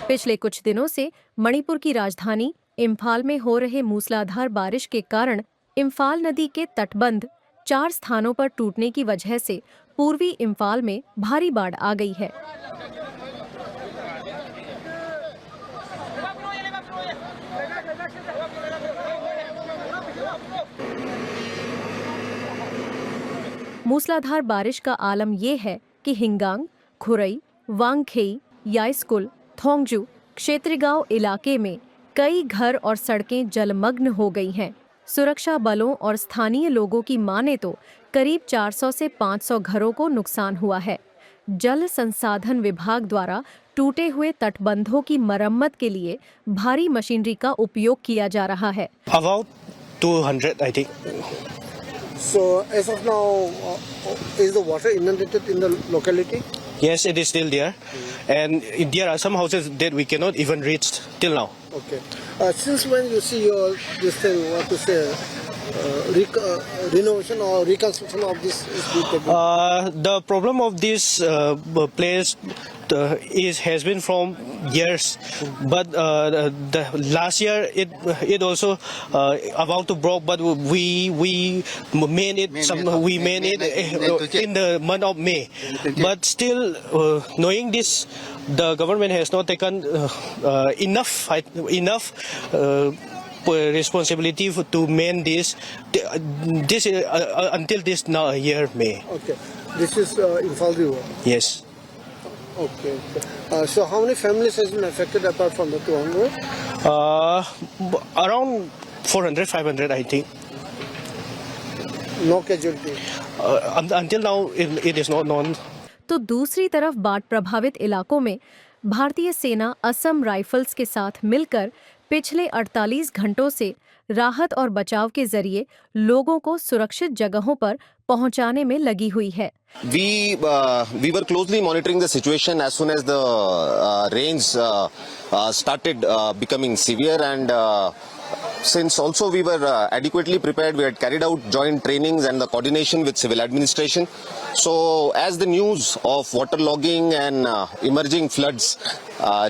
पिछले कुछ दिनों से मणिपुर की राजधानी इम्फाल में हो रहे मूसलाधार बारिश के कारण इम्फाल नदी के तटबंध 4 स्थानों पर टूटने की वजह से पूर्वी इम्फाल में भारी बाढ़ आ गई है। मूसलाधार बारिश का आलम ये है कि हिंगांग, खुरई, वांगखेई, याइस्कुल, थोंगजू, क्षेत्रीगांव इलाके में कई घर और सड़कें जलमग्न हो गई हैं। सुरक्षा बलों और स्थानीय लोगों की माने तो करीब 400 से 500 घरों को नुकसान हुआ है। जल संसाधन विभाग द्वारा टूटे हुए तटबंधों की मरम्मत के लिए भारी मशीनरी का उपयोग किया जा रहा है। About 200, I think. So as of now, is the water inundated in the locality? Yes, it is still there, and there are some houses that we cannot even reach till now. Okay. Since when you see this thing, what to say, renovation or reconstruction of this is being taken? The problem of this place has been from years, but the last year it also about to broke, but we made it in the month of May. But still, knowing this, the government has not taken enough responsibility to mend this until this now year May. Okay. This is Imphal River. Yes. Okay. So how many families has been affected apart from the 200? Around 400, 500, I think. No casualty. Until now, it is not known. तो दूसरी तरफ बाढ़ प्रभावित इलाकों में भारतीय सेना Assam rifles के साथ मिलकर पिछले 48 घंटों से राहत और बचाव के जरिए लोगों को सुरक्षित जगहों पर पहुंचाने में लगी हुई है। We were closely monitoring the situation as soon as the rains started becoming severe, and since also we were adequately prepared, we had carried out joint trainings and the coordination with civil administration. So as the news of waterlogging and emerging floods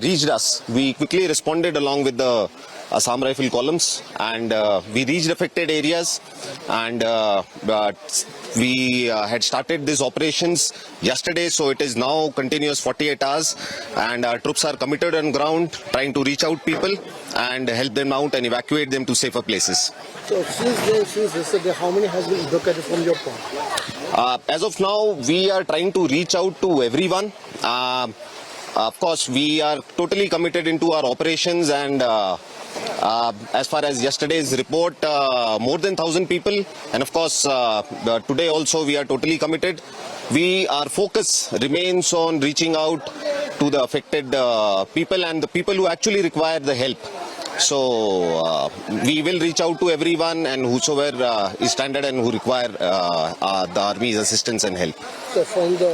reached us, we quickly responded along with the Assam Rifle columns, and we reached affected areas, and we had started these operations yesterday, so it is now continuous 48 hours, and our troops are committed on ground trying to reach out people and help them out and evacuate them to safer places. So since yesterday, how many has been evacuated from your point? As of now, we are trying to reach out to everyone. Of course, we are totally committed into our operations, and as far as yesterday's report, more than 1,000 people, and of course today also we are totally committed. Our focus remains on reaching out to the affected people and the people who actually require the help. So we will reach out to everyone and whosoever is stranded and who require the Army's assistance and help. So from the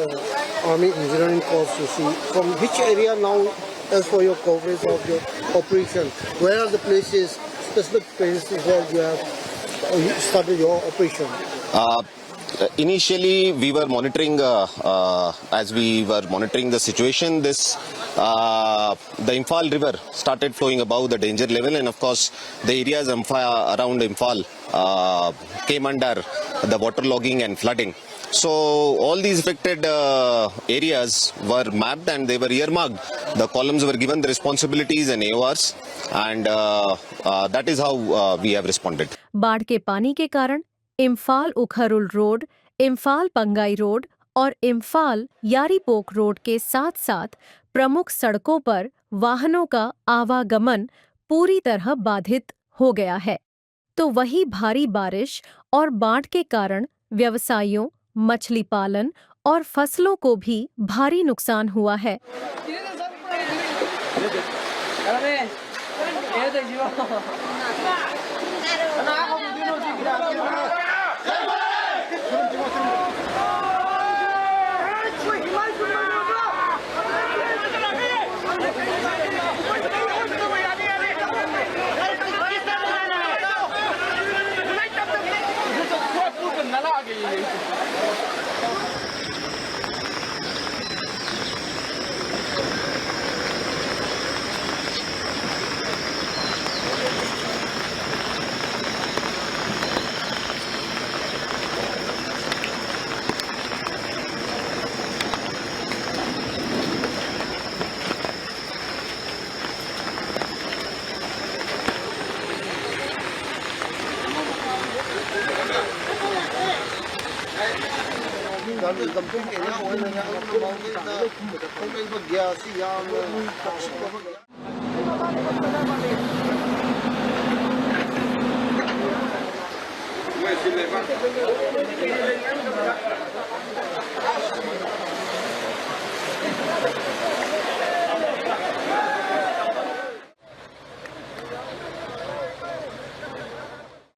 Army Engineering Corps, you see, from which area now, as for your coverage of your operation, where are the places, specific places where you have started your operation? Initially, we were monitoring, as we were monitoring the situation, the Imphal River started flowing above the danger level, and of course, the areas around Imphal came under the waterlogging and flooding. So all these affected areas were mapped and they were earmarked. The columns were given the responsibilities and AORs, and that is how we have responded. बाढ़ के पानी के कारण Imphal Ukhrul road, Imphal पंगाई road और Imphal यारीपोक road के साथ साथ प्रमुख सड़कों पर वाहनों का आवागमन पूरी तरह बाधित हो गया है। तो वही भारी बारिश और बाढ़ के कारण व्यवसायियों, मछली पालन और फसलों को भी भारी नुकसान हुआ है। Dumping area oil na kung may bagya siya toxic na bagya.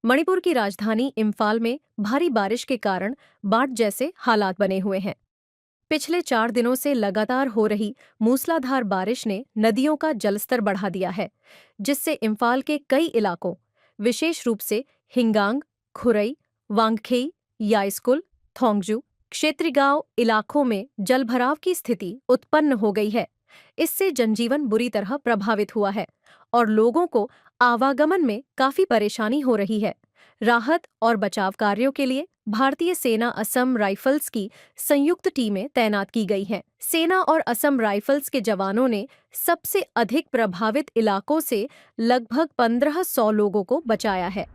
Manipur की राजधानी इम्फाल में भारी बारिश के कारण बाढ़ जैसे हालात बने हुए हैं। पिछले 4 दिनों से लगातार हो रही मूसलाधार बारिश ने नदियों का जलस्तर बढ़ा दिया है, जिससे इम्फाल के कई इलाकों, विशेष रूप से हिंगांग, खुरई, वांगखेई, याइस्कुल, थोंगजू, क्षेत्रीगांव इलाकों में जलभराव की स्थिति उत्पन्न हो गई है। इससे जनजीवन बुरी तरह प्रभावित हुआ है और लोगों को आवागमन में काफी परेशानी हो रही है। राहत और बचाव कार्यों के लिए भारतीय सेना असम राइफल्स की संयुक्त टीमें तैनात की गई हैं। सेना और असम राइफल्स के जवानों ने सबसे अधिक प्रभावित इलाकों से लगभग 1500 लोगों को बचाया है।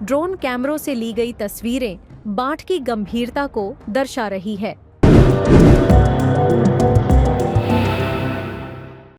ड्रोन कैमरों से ली गई तस्वीरें बाढ़ की गंभीरता को दर्शा रही है।